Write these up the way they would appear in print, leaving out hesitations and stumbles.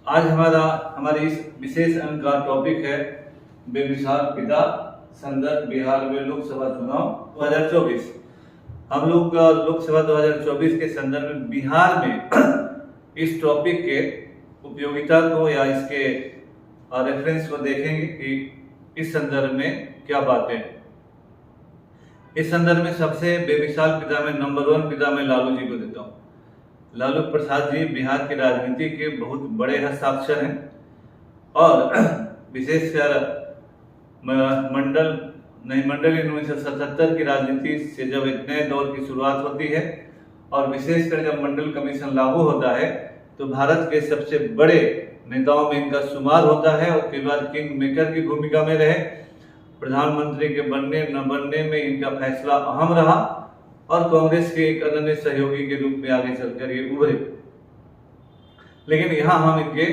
आज हमारी इस विशेष अंक का टॉपिक है बेमिसाल पिता संदर्भ बिहार में लोकसभा चुनाव 2024। हम लोग लोकसभा 2024 के संदर्भ में बिहार में इस टॉपिक के उपयोगिता को या इसके रेफरेंस को देखेंगे कि इस संदर्भ में क्या बातें हैं। इस संदर्भ में सबसे बेमिसाल पिता में नंबर 1 पिता में लालू जी को देता हूँ। लालू प्रसाद जी बिहार की राजनीति के बहुत बड़े हस्ताक्षर हैं और विशेषकर मंडल 1977 की राजनीति से जब एक नए दौर की शुरुआत होती है और विशेषकर जब मंडल कमीशन लागू होता है तो भारत के सबसे बड़े नेताओं में इनका शुमार होता है और कई बार किंग मेकर की भूमिका में रहे। प्रधानमंत्री के बनने न बनने में इनका फैसला अहम रहा और कांग्रेस के एक अनन्य सहयोगी के रूप में आगे चलकर ये उभरे। लेकिन यहाँ हम इनके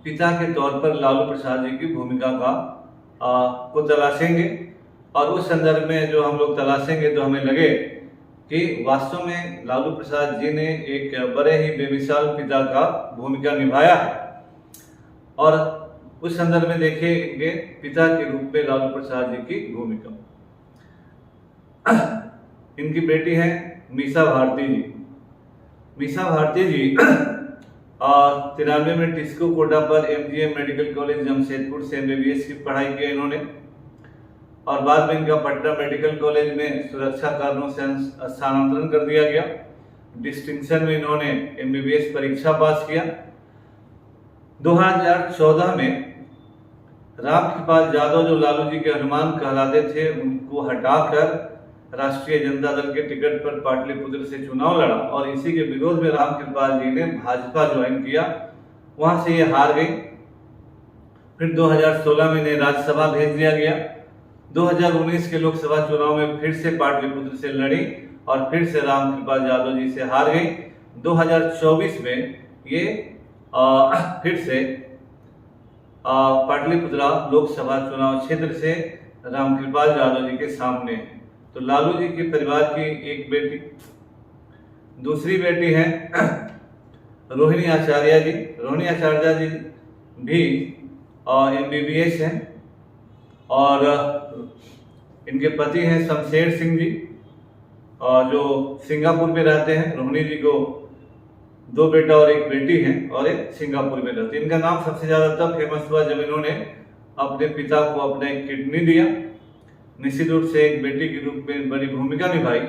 पिता के तौर पर लालू प्रसाद जी की भूमिका को तलाशेंगे और उस संदर्भ में जो हम लोग तलाशेंगे तो हमें लगे कि वास्तव में लालू प्रसाद जी ने एक बड़े ही बेमिसाल पिता का भूमिका निभाया है। और उस संदर्भ में देखिए इनके पिता के रूप में लालू प्रसाद जी की भूमिका। इनकी बेटी है मीसा भारती जी। मीसा भारती जी 93 में टिस्को कोटा पर MGM मेडिकल कॉलेज जमशेदपुर से MBBS की पढ़ाई की इन्होंने और बाद में इनका पटना मेडिकल कॉलेज में सुरक्षा कारणों से स्थानांतरण कर दिया गया। डिस्टिंक्शन में इन्होंने MBBS परीक्षा पास किया। 2014 में रामकृपाल यादव जो लालू जी के हनुमान कहलाते थे उनको हटाकर राष्ट्रीय जनता दल के टिकट पर पाटलिपुत्र से चुनाव लड़ा और इसी के विरोध में रामकृपाल जी ने भाजपा ज्वाइन किया। वहां से ये हार गई। फिर 2016 में इन्हें राज्यसभा भेज दिया गया। 2019 के लोकसभा चुनाव में फिर से पाटलिपुत्र से लड़ी और फिर से रामकृपाल यादव जी से हार गई। 2024 में ये फिर से पाटलिपुत्रा लोकसभा चुनाव क्षेत्र से रामकृपाल यादव जी के सामने है। तो लालू जी के परिवार की एक बेटी, दूसरी बेटी है रोहिणी आचार्य जी। रोहिणी आचार्य जी भी MBBS हैं और इनके पति हैं शमशेर सिंह जी जो सिंगापुर में रहते हैं। रोहिणी जी को 2 बेटा और 1 बेटी है और एक सिंगापुर में रहती है। इनका नाम सबसे ज्यादा तब फेमस हुआ जब इन्होंने अपने पिता को अपने किडनी दिया। निश्चित रूप से एक बेटी के रूप में बड़ी भूमिका निभाई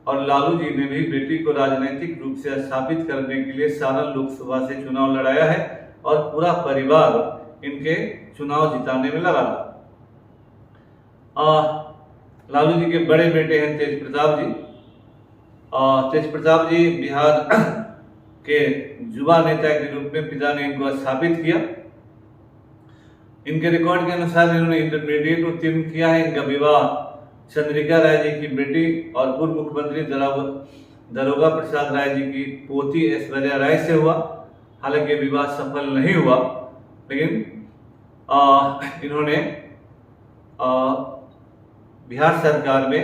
और लालू जी ने भी बेटी को राजनीतिक रूप से स्थापित करने के लिए सारण लोकसभा से चुनाव लड़ाया है और पूरा परिवार इनके चुनाव जिताने में लगा था। लालू जी के बड़े बेटे हैं तेज प्रताप जी। तेज प्रताप जी बिहार के युवा नेता के रूप में पिता ने इनको स्थापित किया। इनके रिकॉर्ड के अनुसार इन्होंने इंटरमीडिएट उत्तीर्ण किया है। इनका विवाह चंद्रिका राय जी की बेटी और पूर्व मुख्यमंत्री दरोगा प्रसाद राय जी की पोती ऐश्वर्या राय से हुआ। हालांकि विवाह सफल नहीं हुआ, लेकिन इन्होंने बिहार सरकार में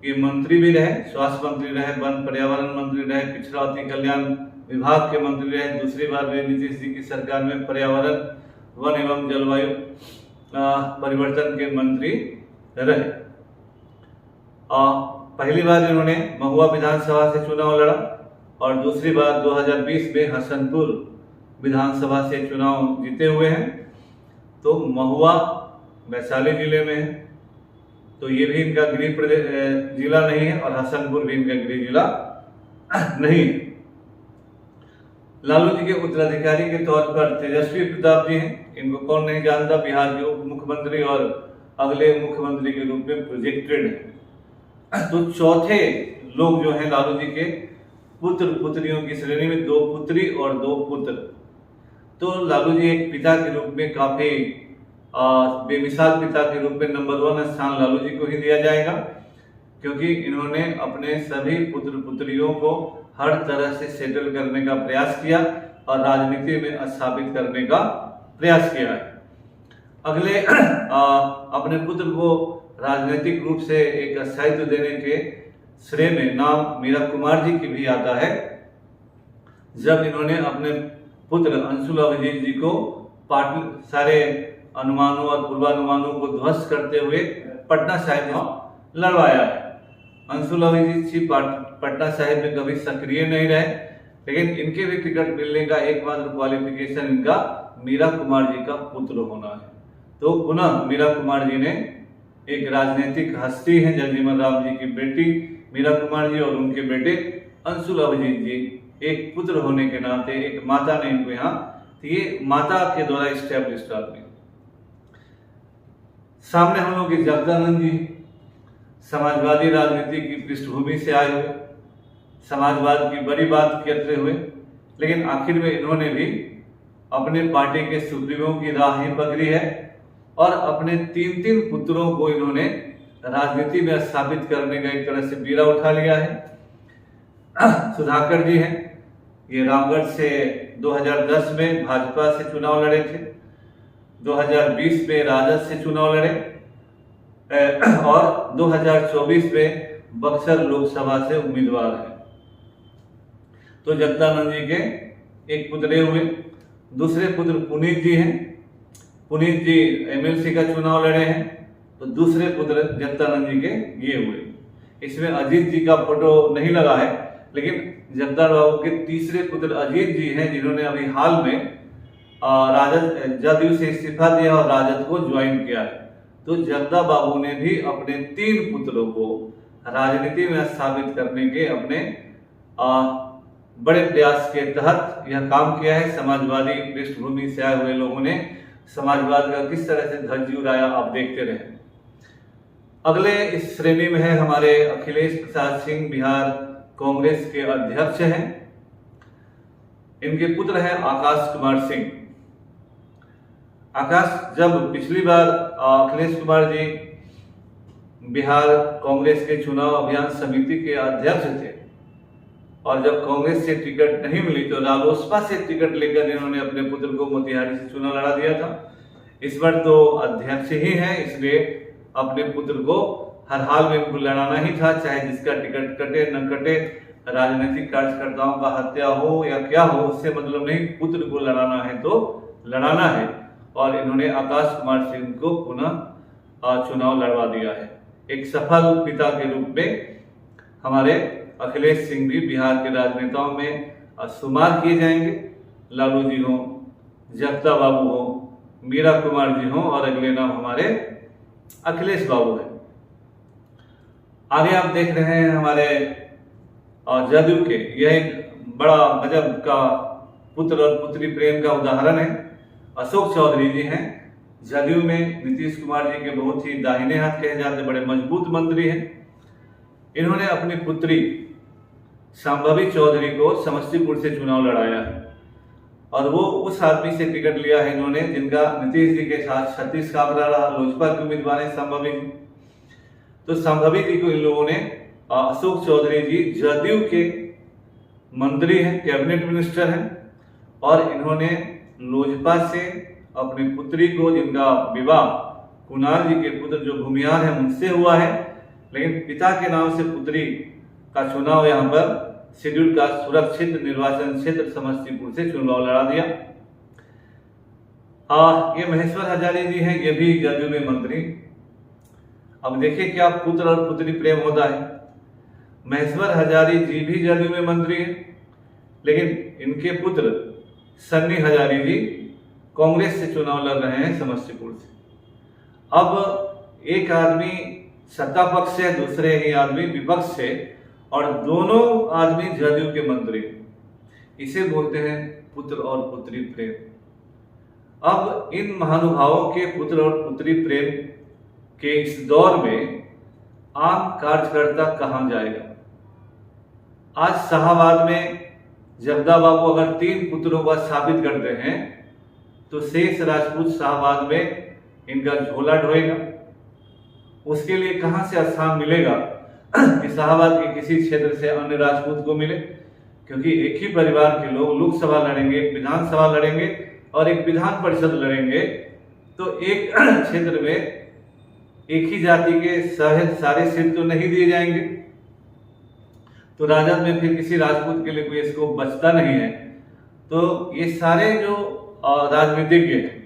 ये मंत्री भी रहे, स्वास्थ्य मंत्री रहे, वन पर्यावरण मंत्री रहे, पिछड़ा अति कल्याण विभाग के मंत्री रहे। दूसरी बार वे नीतीश जी की सरकार में पर्यावरण वन एवं जलवायु परिवर्तन के मंत्री रहे। पहली बार इन्होंने महुआ विधानसभा से चुनाव लड़ा और दूसरी बार 2020 में हसनपुर विधानसभा से चुनाव जीते हुए हैं। तो महुआ वैशाली जिले में है, तो ये भी इनका गृह जिला नहीं है और हसनपुर भी इनका गृह जिला नहीं है। लालू जी के उत्तराधिकारी के तौर पर तेजस्वी प्रताप जी हैं। इनको कौन नहीं जानता, बिहार के उप मुख्यमंत्री और अगले मुख्यमंत्री के रूप में प्रोजेक्टेड है। तो चौथे लोग जो हैं लालू जी के पुत्र पुत्रियों की श्रेणी में 2 पुत्री और 2 पुत्र। तो लालू जी एक पिता के रूप में काफी बेमिसाल पिता के रूप में नंबर 1 स्थान लालू जी को ही दिया जाएगा, क्योंकि इन्होंने अपने सभी पुत्र पुत्रियों को हर तरह से सेटल करने का प्रयास किया और राजनीति में स्थापित करने का प्रयास किया है। अगले अपने पुत्र को राजनीतिक रूप से एक स्थायित्व देने के श्रेय में नाम मीरा कुमार जी की भी आता है। जब इन्होंने अपने पुत्र अंशुल अभिजीत जी को पार्टी सारे अनुमानों और पूर्वानुमानों को ध्वस्त करते हुए पटना साहिब में लड़वाया है। अंशुल अभिजीत जी पटना साहिब में कभी सक्रिय नहीं रहे, लेकिन इनके भी टिकट मिलने का एकमात्र क्वालिफिकेशन इनका मीरा कुमार जी का पुत्र होना है। तो पुनः मीरा कुमार जी ने एक राजनीतिक हस्ती है जगजीवन राम जी की बेटी मीरा कुमार जी और उनके बेटे अंशुल अभिजीत जी, एक पुत्र होने के नाते एक माता ने इनको यहाँ, तो ये माता के द्वारा इस्टेब्लिश्ड आदमी। सामने हम लोग जगदानंद जी समाजवादी राजनीति की पृष्ठभूमि से आए हुए, समाजवाद की बड़ी बात करते हुए, लेकिन आखिर में इन्होंने भी अपने पार्टी के सुप्रीमो की राह ही पकड़ी है और अपने 3 पुत्रों को इन्होंने राजनीति में स्थापित करने का एक तरह से बीड़ा उठा लिया है। सुधाकर जी हैं, ये रामगढ़ से 2010 में भाजपा से चुनाव लड़े थे, 2020 में राजद से चुनाव लड़े और 2024 में बक्सर लोकसभा से उम्मीदवार हैं। तो जगदानंद जी के एक पुत्र हुए। दूसरे पुत्र पुनीत जी हैं, पुनीत जी एमएलसी का चुनाव लड़े हैं, तो दूसरे पुत्र जगदानंद जी के ये हुए। इसमें अजीत जी का फोटो नहीं लगा है, लेकिन जगदानंद बाबू के तीसरे पुत्र अजीत जी हैं, जिन्होंने अभी हाल में राजद जदयू से इस्तीफा दिया और राजद को ज्वाइन किया है। तो जगदा बाबू ने भी अपने 3 पुत्रों को राजनीति में स्थापित करने के अपने बड़े प्रयास के तहत यह काम किया है। समाजवादी पृष्ठभूमि से आए हुए लोगों ने समाजवाद का किस तरह से धज्जी उड़ाया, आप देखते रहे। अगले इस श्रेणी में है हमारे अखिलेश प्रसाद सिंह, बिहार कांग्रेस के अध्यक्ष हैं। इनके पुत्र हैं आकाश कुमार सिंह। आकाश जब पिछली बार अखिलेश कुमार जी बिहार कांग्रेस के चुनाव अभियान समिति के अध्यक्ष थे और जब कांग्रेस से टिकट नहीं मिली तो रालोसपा से टिकट लेकर इन्होंने अपने पुत्र को मोतिहारी से चुनाव लड़ा दिया था। इस बार तो अध्यक्ष ही हैं, इसलिए अपने पुत्र को हर हाल में इनको लड़ाना ही था, चाहे जिसका टिकट कटे न कटे, राजनीतिक कार्यकर्ताओं का हत्या हो या क्या हो, उससे मतलब नहीं, पुत्र को लड़ाना है तो लड़ाना है। और इन्होंने आकाश कुमार सिंह को पुनः चुनाव लड़वा दिया है। एक सफल पिता के रूप में हमारे अखिलेश सिंह भी बिहार के राजनेताओं में शुमार किए जाएंगे। लालू जी हो, जगदा बाबू हो, मीरा कुमार जी हो और अगले नाम हमारे अखिलेश बाबू है। आगे आप देख रहे हैं हमारे जदयू के, यह एक बड़ा गजब का पुत्र और पुत्री प्रेम का उदाहरण है। अशोक चौधरी जी हैं, जदयू में नीतीश कुमार जी के बहुत ही दाहिने हाथ कहे जाते बड़े मजबूत मंत्री हैं। इन्होंने अपनी पुत्री शांभवी चौधरी को समस्तीपुर से चुनाव लड़ाया है और वो उस आदमी से टिकट लिया है इन्होंने जिनका नीतीश जी के साथ 36 का आंकड़ा रहा। लोजपा के उम्मीदवार है शांभवी जी। तो शांभवी जी को इन लोगों ने, अशोक चौधरी जी जदयू के मंत्री हैं, कैबिनेट मिनिस्टर हैं और इन्होंने लोजपा से अपनी पुत्री को, जिनका विवाह कुणाल जी के पुत्र जो भूमिहार है उनसे हुआ है, लेकिन पिता के नाम से पुत्री का चुनाव यहाँ पर शेड्यूल कास्ट सुरक्षित निर्वाचन क्षेत्र समस्तीपुर से चुनाव लड़ा दिया। ये महेश्वर हजारी जी हैं, ये भी जदयू में मंत्री। अब देखिए क्या पुत्र और पुत्री प्रेम होता है। महेश्वर हजारी जी भी जदयू में मंत्री हैं, लेकिन इनके पुत्र सन्नी हजारी जी कांग्रेस से चुनाव लड़ रहे हैं समस्तीपुर से। अब एक आदमी सत्ता पक्ष से, दूसरे ही आदमी विपक्ष से और दोनों आदमी जदयू के मंत्री, इसे बोलते हैं पुत्र और पुत्री प्रेम। अब इन महानुभावों के पुत्र और पुत्री प्रेम के इस दौर में आम कार्यकर्ता कहां जाएगा। आज शाहबाद में जगदा बाबू अगर 3 पुत्रों को स्थापित करते हैं तो शेष राजपूत शाहबाद में इनका झोला ढोएगा। उसके लिए कहां से स्थान मिलेगा कि शाहबाद के किसी क्षेत्र से अन्य राजपूत को मिले, क्योंकि एक ही परिवार के लोग लोकसभा लड़ेंगे, विधानसभा लड़ेंगे और एक विधान परिषद लड़ेंगे, तो एक क्षेत्र में एक ही जाति के सारे सीट तो नहीं दिए जाएंगे। तो राजद में फिर किसी राजपूत के लिए कोई स्कोप बचता नहीं है। तो ये सारे जो राजनीतिज्ञ हैं,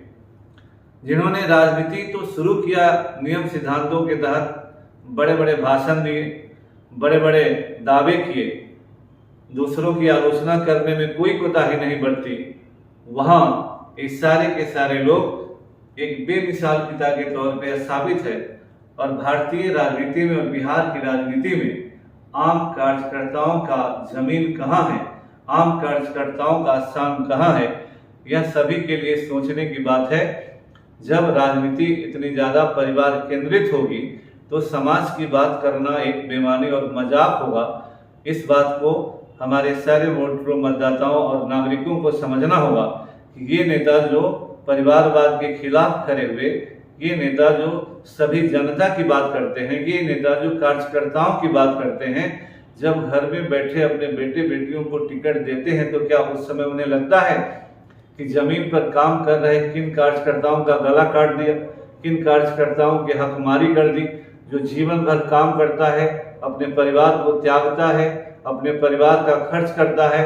जिन्होंने राजनीति तो शुरू किया नियम सिद्धांतों के तहत, बड़े बड़े भाषण दिए, बड़े बड़े दावे किए, दूसरों की आलोचना करने में कोई कोताही नहीं बरती, वहाँ इस सारे के सारे लोग एक बेमिसाल पिता के तौर पे साबित है। और भारतीय राजनीति में और बिहार की राजनीति में आम कार्यकर्ताओं का जमीन कहाँ है, आम कार्यकर्ताओं का स्थान कहाँ है, यह सभी के लिए सोचने की बात है। जब राजनीति इतनी ज़्यादा परिवार केंद्रित होगी तो समाज की बात करना एक बेमानी और मजाक होगा। इस बात को हमारे सारे वोटरों, मतदाताओं और नागरिकों को समझना होगा कि ये नेता जो परिवारवाद के खिलाफ खड़े हुए, ये नेता जो सभी जनता की बात करते हैं, ये नेता जो कार्यकर्ताओं की बात करते हैं, जब घर में बैठे अपने बेटे बेटियों को टिकट देते हैं तो क्या उस समय उन्हें लगता है कि जमीन पर काम कर रहे किन कार्यकर्ताओं का गला काट दिया, किन कार्यकर्ताओं की हकमारी कर दी, जो जीवन भर काम करता है, अपने परिवार को त्यागता है, अपने परिवार का खर्च करता है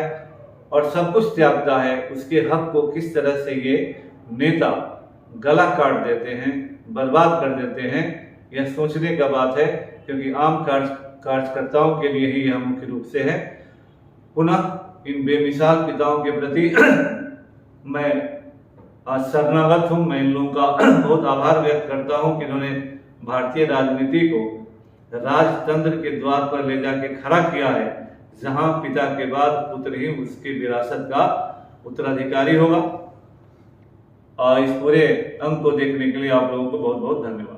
और सब कुछ त्यागता है, उसके हक को किस तरह से ये नेता गला काट देते हैं, बर्बाद कर देते हैं। यह सोचने का बात है, क्योंकि आम कार्यकर्ताओं के लिए ही यह मुख्य रूप से है। पुनः इन बेमिसाल पिताओं के प्रति मैं आज शरणागत हूँ। मैं इन लोगों का बहुत आभार व्यक्त करता हूँ कि इन्होंने भारतीय राजनीति को राजतंत्र के द्वार पर ले जाके खड़ा किया है, जहां पिता के बाद पुत्र ही उसकी विरासत का उत्तराधिकारी होगा। और इस पूरे अंक को देखने के लिए आप लोगों को बहुत बहुत धन्यवाद।